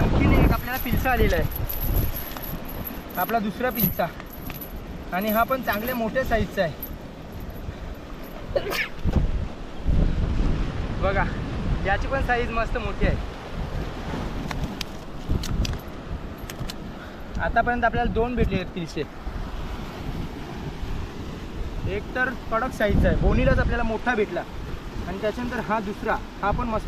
आणखीन एक आपल्याला पिलसा आलेला आहे, आपला दुसरा पिलसा, आणि हा पण चांगल्या मोठ्या साईजचा आहे बघा, याची पण साईज मस्त मोठी आहे. आतापर्यंत आपल्याला 2 भेटले आहेत पिलसे. एक तर कडक साईजचा आहे, बोनीलाच आपल्याला मोठा भेटला, आणि त्याच्यानंतर हा दुसरा, हा पण मस्त